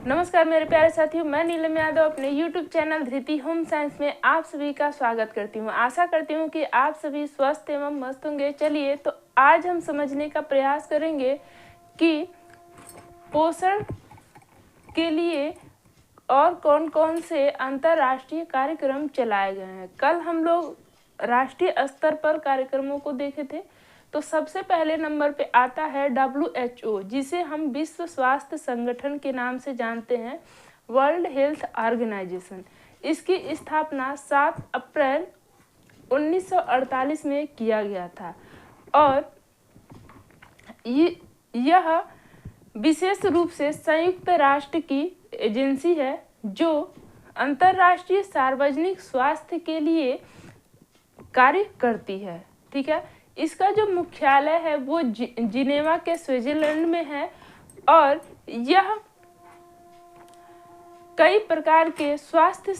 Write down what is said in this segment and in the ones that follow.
नमस्कार मेरे प्यारे साथियों, मैं नीलम यादव अपने YouTube चैनल धृति होम साइंस में आप सभी का स्वागत करती हूँ। आशा करती हूँ कि आप सभी स्वस्थ एवं मस्त होंगे। चलिए तो आज हम समझने का प्रयास करेंगे कि पोषण के लिए और कौन कौन से अंतर्राष्ट्रीय कार्यक्रम चलाए गए हैं। कल हम लोग राष्ट्रीय स्तर पर कार्यक्रमों को देखे थे। तो सबसे पहले नंबर पे आता है WHO, जिसे हम विश्व स्वास्थ्य संगठन के नाम से जानते हैं, वर्ल्ड हेल्थ ऑर्गेनाइजेशन। इसकी स्थापना 7 अप्रैल 1948 में किया गया था और यह विशेष रूप से संयुक्त राष्ट्र की एजेंसी है जो अंतर्राष्ट्रीय सार्वजनिक स्वास्थ्य के लिए कार्य करती है। ठीक है, इसका जो मुख्यालय है वो जिनेवा के स्विट्जरलैंड में है और यह कई प्रकार के स्वास्थ्य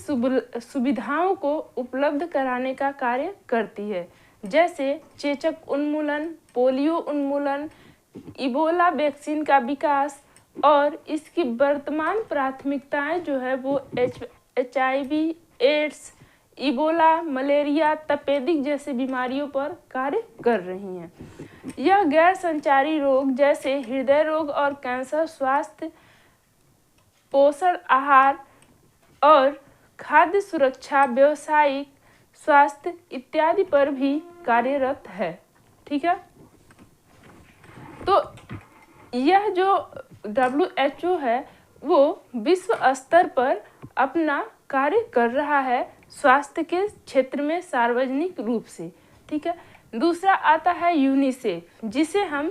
सुविधाओं को उपलब्ध कराने का कार्य करती है, जैसे चेचक उन्मूलन, पोलियो उन्मूलन, इबोला वैक्सीन का विकास। और इसकी वर्तमान प्राथमिकताएं जो है वो HIV, एड्स, इबोला, मलेरिया, तपेदिक जैसे बीमारियों पर कार्य कर रही हैं। यह गैर संचारी रोग जैसे हृदय रोग और कैंसर, स्वास्थ्य, पोषण, आहार और खाद्य सुरक्षा, व्यावसायिक स्वास्थ्य इत्यादि पर भी कार्यरत है। ठीक है, तो यह जो WHO है वो विश्व स्तर पर अपना कार्य कर रहा है स्वास्थ्य के क्षेत्र में सार्वजनिक रूप से। ठीक है, दूसरा आता है यूनिसेफ, जिसे हम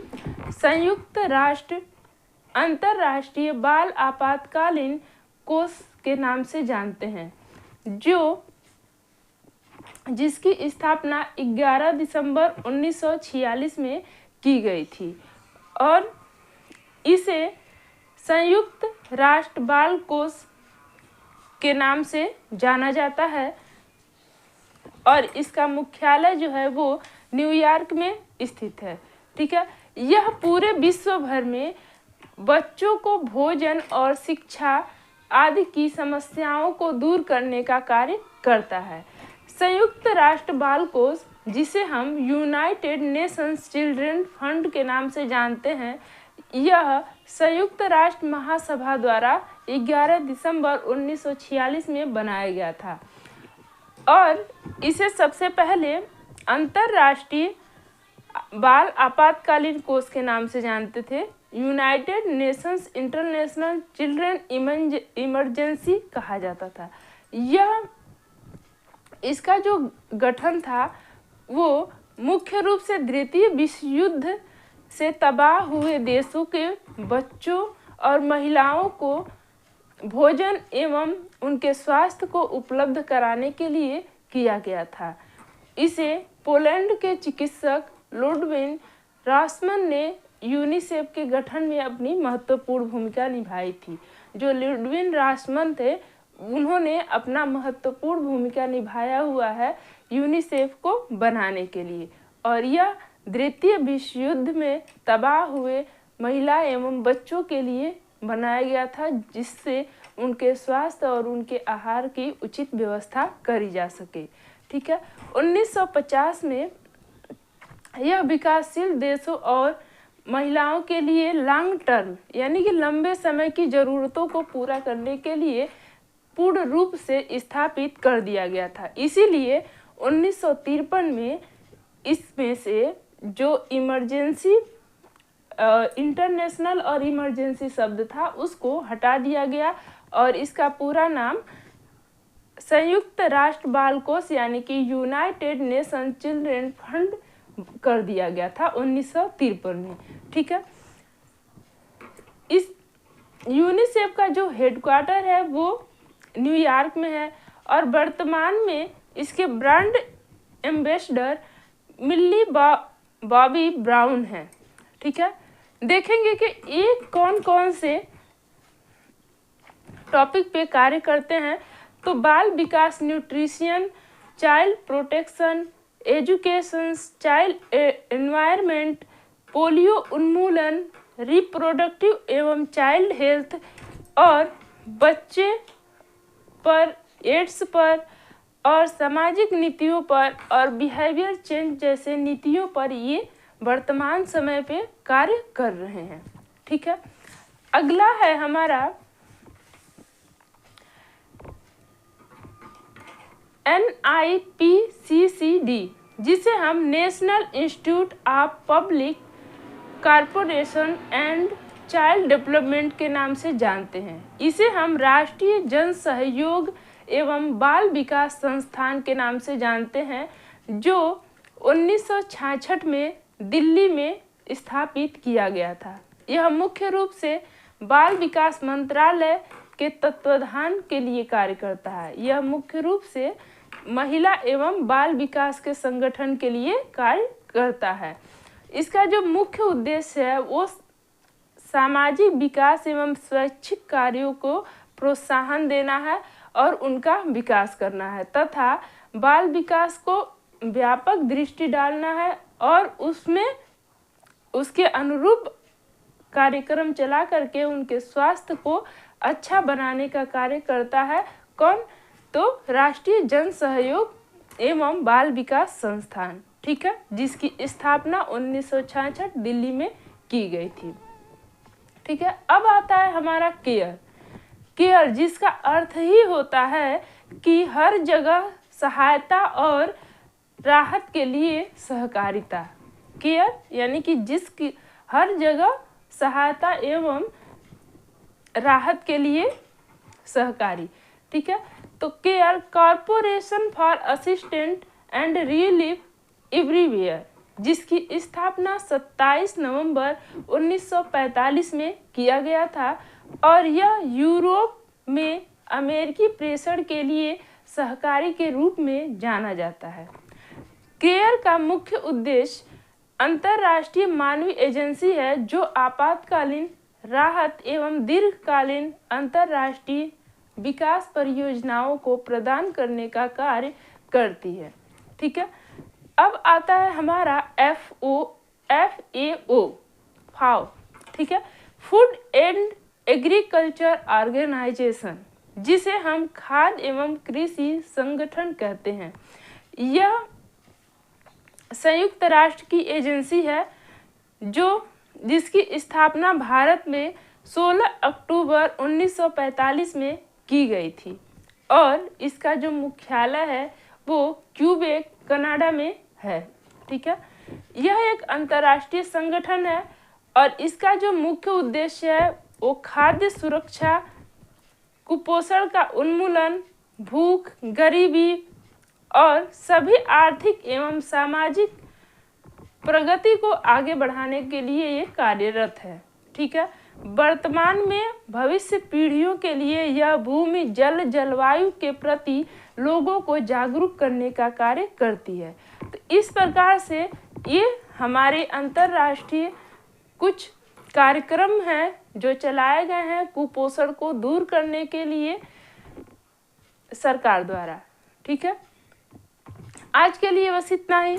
संयुक्त राष्ट्र अंतर्राष्ट्रीय बाल आपातकालीन कोष के नाम से जानते हैं, जिसकी स्थापना 11 दिसंबर 1946 में की गई थी और इसे संयुक्त राष्ट्र बाल कोष के नाम से जाना जाता है और इसका मुख्यालय जो है वो न्यूयॉर्क में स्थित है। ठीक है, यह पूरे विश्व भर में बच्चों को भोजन और शिक्षा आदि की समस्याओं को दूर करने का कार्य करता है। संयुक्त राष्ट्र बाल कोष, जिसे हम यूनाइटेड नेशंस चिल्ड्रन फंड के नाम से जानते हैं, यह संयुक्त राष्ट्र महासभा द्वारा 11 दिसंबर 1946 में बनाया गया था और इसे सबसे पहले अंतर्राष्ट्रीय बाल आपातकालीन कोष के नाम से जानते थे। United Nations international children emergency कहा जाता था। इसका जो गठन था वो मुख्य रूप से द्वितीय विश्व युद्ध से तबाह हुए देशों के बच्चों और महिलाओं को भोजन एवं उनके स्वास्थ्य को उपलब्ध कराने के लिए किया गया था। इसे पोलैंड के चिकित्सक लुडविग रासमन ने यूनिसेफ के गठन में अपनी महत्वपूर्ण भूमिका निभाई थी। जो लुडविग रासमन थे, उन्होंने अपना महत्वपूर्ण भूमिका निभाया हुआ है यूनिसेफ को बनाने के लिए और यह द्वितीय विश्व युद्ध में तबाह हुए महिला एवं बच्चों के लिए बनाया गया था, जिससे उनके स्वास्थ्य और उनके आहार की उचित व्यवस्था करी जा सके। ठीक है, 1950 में यह विकासशील देशों और महिलाओं के लिए लॉन्ग टर्म यानी कि लंबे समय की ज़रूरतों को पूरा करने के लिए पूर्ण रूप से स्थापित कर दिया गया था। इसीलिए 1953 में इसमें से जो इमरजेंसी इंटरनेशनल और इमरजेंसी शब्द था उसको हटा दिया गया और इसका पूरा नाम संयुक्त राष्ट्र बाल कोष यानी कि यूनाइटेड नेशन चिल्ड्रन फंड कर दिया गया था 1953 में। ठीक है, इस यूनिसेफ का जो हेडक्वार्टर है वो न्यूयॉर्क में है और वर्तमान में इसके ब्रांड एम्बेसडर मिल्ली बॉबी ब्राउन है। ठीक है, देखेंगे कि ये कौन कौन से टॉपिक पे कार्य करते हैं। तो बाल विकास, nutrition, child protection, education, child environment, polio उन्मूलन, रिप्रोडक्टिव एवं चाइल्ड हेल्थ, और बच्चे पर, एड्स पर और सामाजिक नीतियों पर और बिहेवियर चेंज जैसे नीतियों पर ये वर्तमान समय पे कार्य कर रहे हैं। ठीक है, अगला है हमारा NIPCCD, जिसे हम national institute of public corporation and child development के नाम से जानते हैं। इसे हम राष्ट्रीय जन सहयोग एवं बाल विकास संस्थान के नाम से जानते हैं, जो 1966 में दिल्ली में स्थापित किया गया था। यह मुख्य रूप से बाल विकास मंत्रालय के तत्वाधान के लिए कार्य करता है। यह मुख्य रूप से महिला एवं बाल विकास के संगठन के लिए कार्य करता है। इसका जो मुख्य उद्देश्य है वो सामाजिक विकास एवं स्वैच्छिक कार्यों को प्रोत्साहन देना है और उनका विकास करना है तथा बाल विकास को व्यापक दृष्टि डालना है और उसमें उसके अनुरूप कार्यक्रम चला करके उनके स्वास्थ्य को अच्छा बनाने का कार्य करता है। कौन? तो राष्ट्रीय जन सहयोग एवं बाल विकास संस्थान। ठीक है, जिसकी स्थापना 1966 दिल्ली में की गई थी। ठीक है, अब आता है हमारा केयर। केयर जिसका अर्थ ही होता है कि हर जगह सहायता और राहत के लिए सहकारिता। केयर यानी कि जिसकी हर जगह सहायता एवं राहत के लिए सहकारी। ठीक है, तो care corporation for assistant and relief everywhere, जिसकी स्थापना 27 नवंबर 1945 में किया गया था और यह यूरोप में अमेरिकी प्रेषण के लिए सहकारी के रूप में जाना जाता है। केयर का मुख्य उद्देश्य अंतर्राष्ट्रीय मानवीय एजेंसी है जो आपातकालीन राहत एवं दीर्घकालीन अंतर्राष्ट्रीय विकास परियोजनाओं को प्रदान करने का कार्य करती है। ठीक है, अब आता है हमारा FAO, ठीक है, फूड एंड एग्रीकल्चर ऑर्गेनाइजेशन, जिसे हम खाद्य एवं कृषि संगठन कहते हैं। यह संयुक्त राष्ट्र की एजेंसी है जिसकी स्थापना भारत में 16 अक्टूबर 1945 में की गई थी और इसका जो मुख्यालय है वो क्यूबेक कनाडा में है। ठीक है, यह एक अंतर्राष्ट्रीय संगठन है और इसका जो मुख्य उद्देश्य है वो खाद्य सुरक्षा, कुपोषण का उन्मूलन, भूख, गरीबी और सभी आर्थिक एवं सामाजिक प्रगति को आगे बढ़ाने के लिए ये कार्यरत है। ठीक है, वर्तमान में भविष्य पीढ़ियों के लिए यह भूमि, जल, जलवायु के प्रति लोगों को जागरूक करने का कार्य करती है। तो इस प्रकार से ये हमारे अंतर्राष्ट्रीय कुछ कार्यक्रम हैं जो चलाए गए हैं कुपोषण को दूर करने के लिए सरकार द्वारा। ठीक है, आज के लिए बस इतना ही।